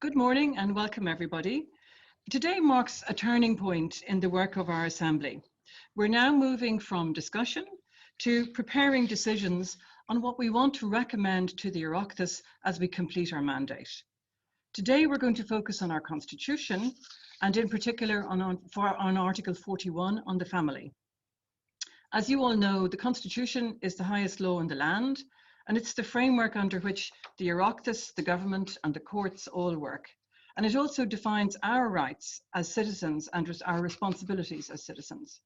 Good morning and welcome everybody. Today marks a turning point in the work of our Assembly. We're now moving from discussion to preparing decisions on what we want to recommend to the Oireachtas as we complete our mandate. Today we're going to focus on our Constitution and in particular on Article 41 on the family. As you all know, the Constitution is the highest law in the land, and it's the framework under which the Oireachtas, the government and the courts all work. And it also defines our rights as citizens and our responsibilities as citizens.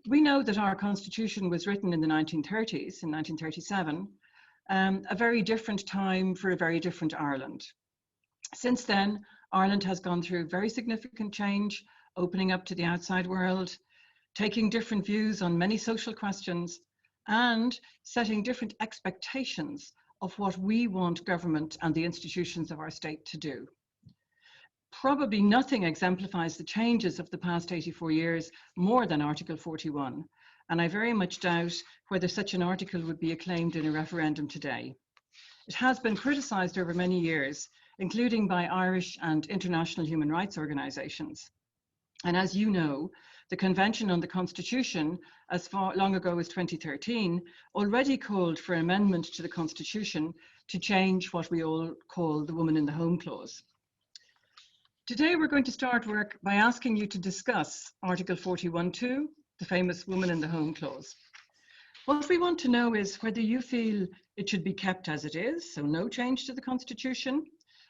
We know that our Constitution was written in the 1930s, in 1937, a very different time for a very different Ireland. Since then, Ireland has gone through very significant change, opening up to the outside world, taking different views on many social questions, and setting different expectations of what we want government and the institutions of our state to do. Probably nothing exemplifies the changes of the past 84 years more than Article 41, and I very much doubt whether such an article would be acclaimed in a referendum today. It has been criticised over many years, including by Irish and international human rights organisations. And as you know, the Convention on the Constitution, as far long ago as 2013, already called for amendment to the Constitution to change what we all call the Woman in the Home Clause. Today we're going to start work by asking you to discuss Article 41.2, the famous Woman in the Home Clause. What we want to know is whether you feel it should be kept as it is, so no change to the Constitution.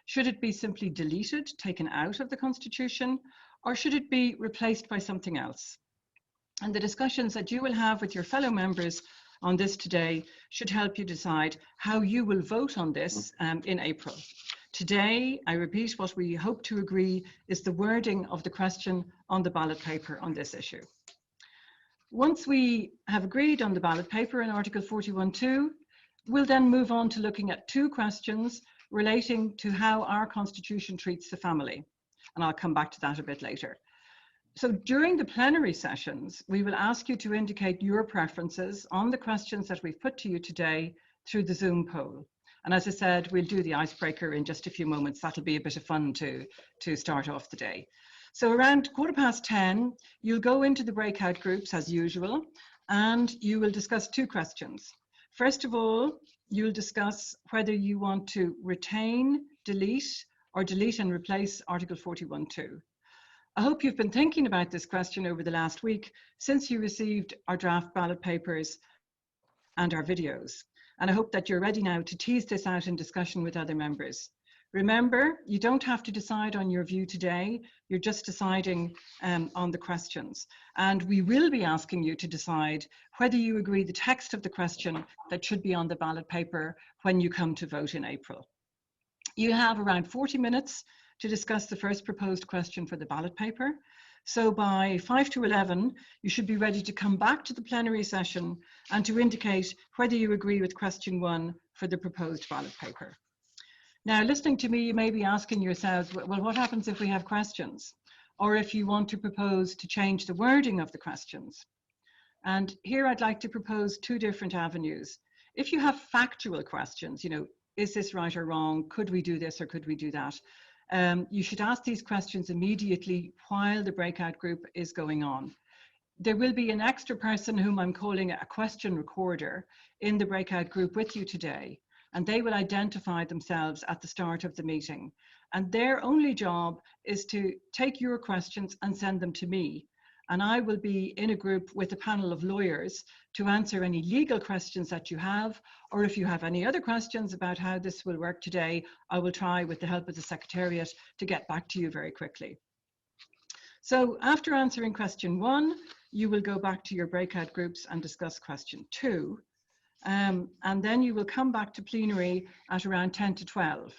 Should it be simply deleted, taken out of the Constitution, or should it be replaced by something else? And the discussions that you will have with your fellow members on this today should help you decide how you will vote on this in April. Today, I repeat, what we hope to agree is the wording of the question on the ballot paper on this issue. Once we have agreed on the ballot paper in Article 41.2, we'll then move on to looking at two questions relating to how our Constitution treats the family. And I'll come back to that a bit later. So during the plenary sessions, we will ask you to indicate your preferences on the questions that we've put to you today through the Zoom poll. And as I said, we'll do the icebreaker in just a few moments. That'll be a bit of fun to start off the day. So around 10:15, you'll go into the breakout groups as usual, and you will discuss two questions. First of all, you'll discuss whether you want to retain, delete, or delete and replace Article 41.2. I hope you've been thinking about this question over the last week since you received our draft ballot papers and our videos. And I hope that you're ready now to tease this out in discussion with other members. Remember, you don't have to decide on your view today, you're just deciding on the questions. And we will be asking you to decide whether you agree the text of the question that should be on the ballot paper when you come to vote in April. You have around 40 minutes to discuss the first proposed question for the ballot paper. So by 5 to 11, you should be ready to come back to the plenary session and to indicate whether you agree with question 1 for the proposed ballot paper. Now, listening to me, you may be asking yourselves, well, what happens if we have questions? Or if you want to propose to change the wording of the questions? And here I'd like to propose two different avenues. If you have factual questions, is this right or wrong? Could we do this or could we do that? You should ask these questions immediately while the breakout group is going on. There will be an extra person whom I'm calling a question recorder in the breakout group with you today, and they will identify themselves at the start of the meeting. And their only job is to take your questions and send them to me. And I will be in a group with a panel of lawyers to answer any legal questions that you have, or if you have any other questions about how this will work today, I will try with the help of the Secretariat to get back to you very quickly. So after answering question 1, you will go back to your breakout groups and discuss question 2. And then you will come back to plenary at around 10 to 12.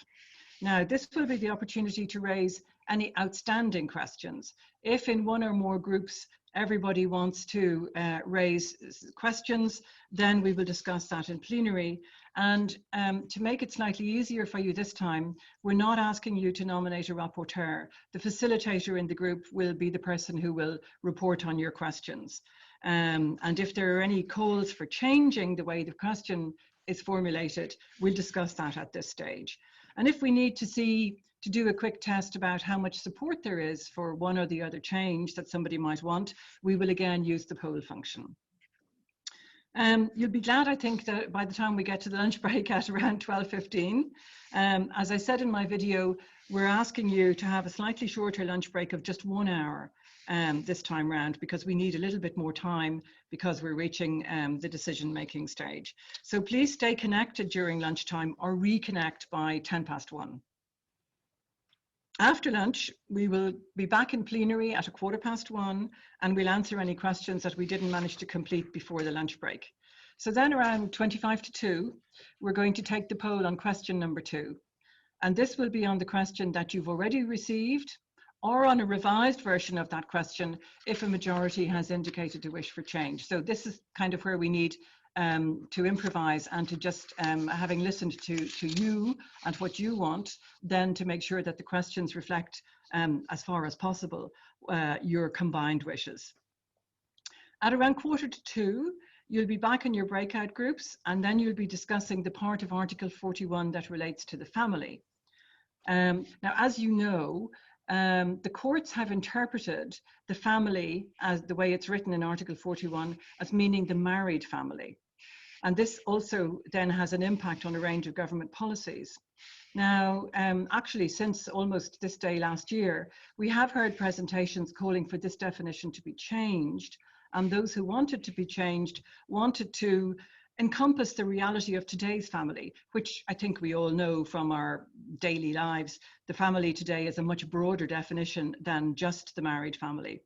Now, this will be the opportunity to raise any outstanding questions. If in one or more groups everybody wants to raise questions, then we will discuss that in plenary. And to make it slightly easier for you this time, we're not asking you to nominate a rapporteur. The facilitator in the group will be the person who will report on your questions. And if there are any calls for changing the way the question is formulated, we'll discuss that at this stage. And if we need to see to do a quick test about how much support there is for one or the other change that somebody might want, we will again use the poll function. You'll be glad, I think, that by the time we get to the lunch break at around 12:15, as I said in my video, we're asking you to have a slightly shorter lunch break of just 1 hour this time round, because we need a little bit more time because we're reaching the decision-making stage. So please stay connected during lunchtime or reconnect by 1:10. After lunch, we will be back in plenary at 1:15, and we'll answer any questions that we didn't manage to complete before the lunch break. So then around 1:25, we're going to take the poll on question number 2. And this will be on the question that you've already received, or on a revised version of that question if a majority has indicated a wish for change. So this is kind of where we need to improvise and to just, having listened to you and what you want, then to make sure that the questions reflect, as far as possible, your combined wishes. At around 1:45, you'll be back in your breakout groups, and then you'll be discussing the part of Article 41 that relates to the family. Now, as you know, the courts have interpreted the family, as the way it's written in Article 41, as meaning the married family. And this also then has an impact on a range of government policies. Now, actually, since almost this day last year, we have heard presentations calling for this definition to be changed. And those who wanted to be changed wanted to encompass the reality of today's family, which I think we all know from our daily lives. The family today is a much broader definition than just the married family.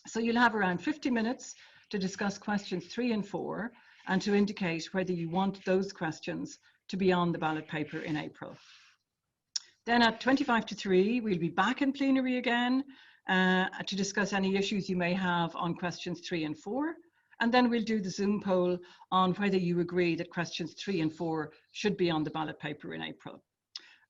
So you'll have around 50 minutes to discuss questions 3 and 4 and to indicate whether you want those questions to be on the ballot paper in April. Then at 2:25, we'll be back in plenary again to discuss any issues you may have on questions 3 and 4. And then we'll do the Zoom poll on whether you agree that questions 3 and 4 should be on the ballot paper in April.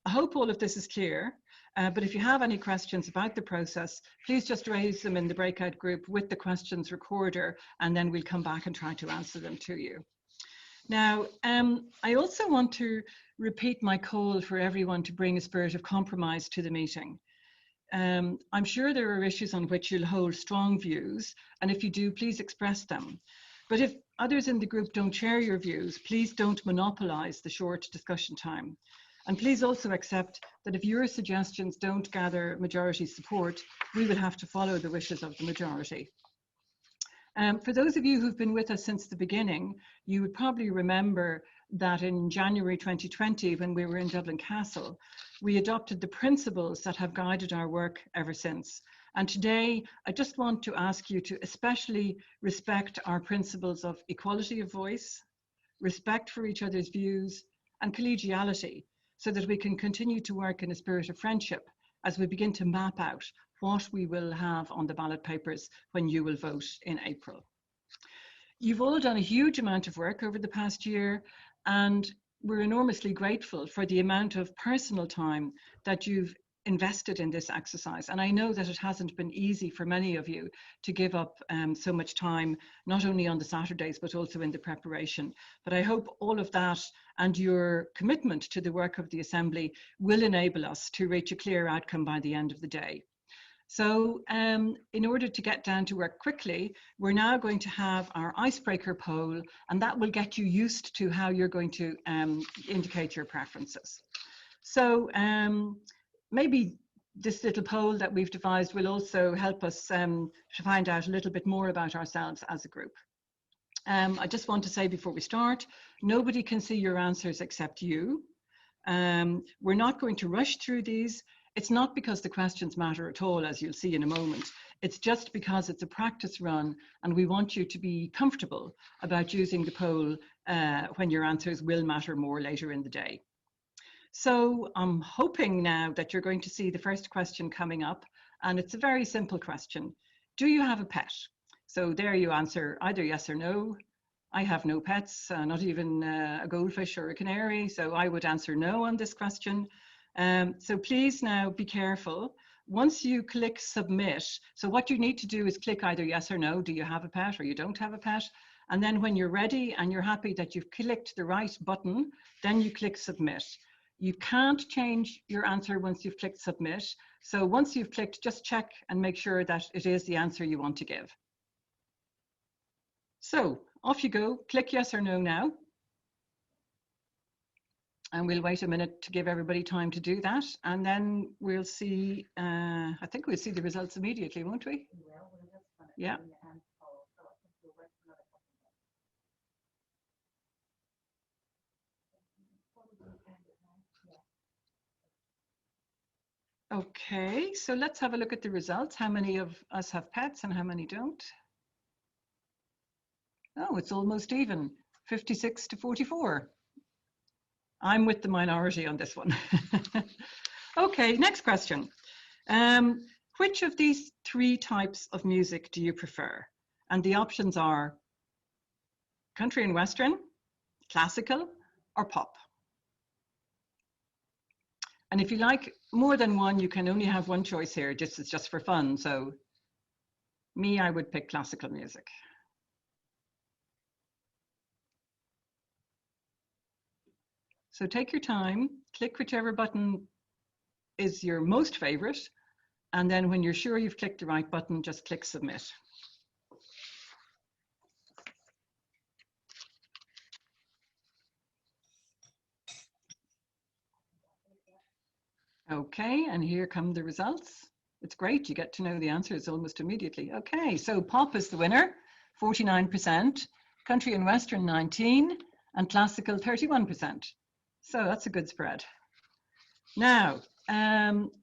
I hope all of this is clear, but if you have any questions about the process, please just raise them in the breakout group with the questions recorder, and then we'll come back and try to answer them to you. Now, I also want to repeat my call for everyone to bring a spirit of compromise to the meeting. I'm sure there are issues on which you'll hold strong views, and if you do, please express them. But if others in the group don't share your views, please don't monopolize the short discussion time. And please also accept that if your suggestions don't gather majority support, we will have to follow the wishes of the majority. For those of you who've been with us since the beginning, you would probably remember that in January 2020, when we were in Dublin Castle, we adopted the principles that have guided our work ever since. And today, I just want to ask you to especially respect our principles of equality of voice, respect for each other's views, and collegiality, so that we can continue to work in a spirit of friendship as we begin to map out what we will have on the ballot papers when you will vote in April. You've all done a huge amount of work over the past year, and we're enormously grateful for the amount of personal time that you've invested in this exercise. And I know that it hasn't been easy for many of you to give up so much time, not only on the Saturdays, but also in the preparation. But I hope all of that and your commitment to the work of the Assembly will enable us to reach a clear outcome by the end of the day. So in order to get down to work quickly, we're now going to have our icebreaker poll, and that will get you used to how you're going to indicate your preferences. So maybe this little poll that we've devised will also help us to find out a little bit more about ourselves as a group. I just want to say before we start, nobody can see your answers except you. We're not going to rush through these. It's not because the questions matter at all, as you'll see in a moment. It's just because it's a practice run, and we want you to be comfortable about using the poll when your answers will matter more later in the day. So I'm hoping now that you're going to see the first question coming up, and it's a very simple question. Do you have a pet? So there you answer either yes or no. I have no pets, not even a goldfish or a canary, so I would answer no on this question. So please now be careful. Once you click submit, so what you need to do is click either yes or no, do you have a pet or you don't have a pet? And then when you're ready and you're happy that you've clicked the right button, then you click submit. You can't change your answer once you've clicked submit. So once you've clicked, just check and make sure that it is the answer you want to give. So off you go, click yes or no now. And we'll wait a minute to give everybody time to do that. And then we'll see, I think we'll see the results immediately, won't we? Yeah. Okay, so let's have a look at the results. How many of us have pets and how many don't? Oh, it's almost even, 56 to 44. I'm with the minority on this one. Okay, next question. Which of these 3 types of music do you prefer? And the options are country and western, classical, or pop. And if you like more than one, you can only have one choice here. It's just for fun. So me, I would pick classical music. So take your time, click whichever button is your most favorite. And then when you're sure you've clicked the right button, just click submit. Okay, and here come the results. It's great, you get to know the answers almost immediately. Okay, so pop is the winner, 49%, country and western 19%, and classical 31%. So that's a good spread. Now,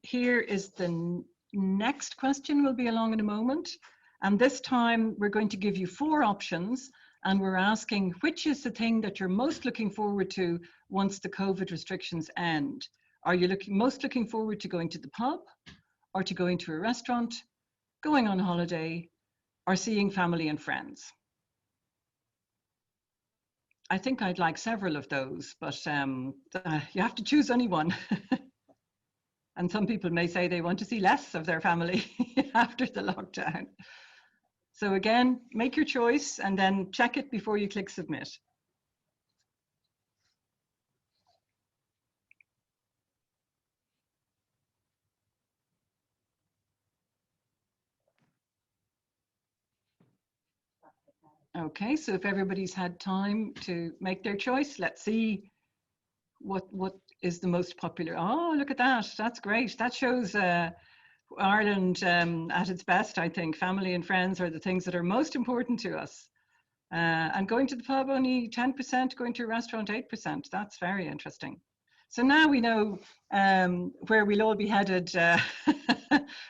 here is the next question. Will be along in a moment. And this time we're going to give you 4 options, and we're asking which is the thing that you're most looking forward to once the COVID restrictions end. Are you most looking forward to going to the pub, or to going to a restaurant, going on holiday, or seeing family and friends? I think I'd like several of those, but you have to choose only one. And some people may say they want to see less of their family after the lockdown. So again, make your choice and then check it before you click submit. Okay, so if everybody's had time to make their choice, let's see what is the most popular. Oh, look at that. That's great. That shows Ireland at its best, I think. Family and friends are the things that are most important to us. And going to the pub, only 10%, going to a restaurant, 8%. That's very interesting. So now we know where we'll all be headed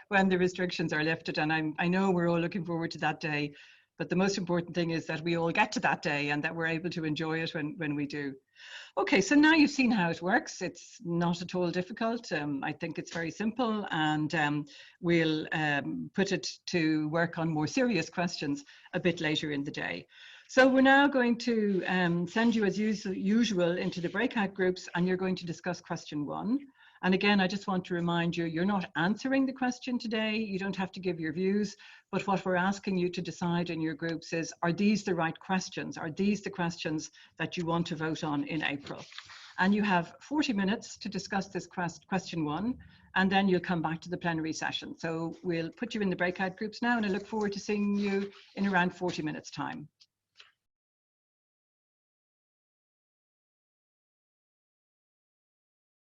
when the restrictions are lifted. And I know we're all looking forward to that day. But the most important thing is that we all get to that day and that we're able to enjoy it when we do. Okay, so now you've seen how it works. It's not at all difficult. I think it's very simple, and we'll put it to work on more serious questions a bit later in the day. So we're now going to send you as usual into the breakout groups, and you're going to discuss question 1. And again, I just want to remind you, you're not answering the question today. You don't have to give your views, but what we're asking you to decide in your groups is, are these the right questions? Are these the questions that you want to vote on in April? And you have 40 minutes to discuss this question 1, and then you'll come back to the plenary session. So we'll put you in the breakout groups now, and I look forward to seeing you in around 40 minutes time.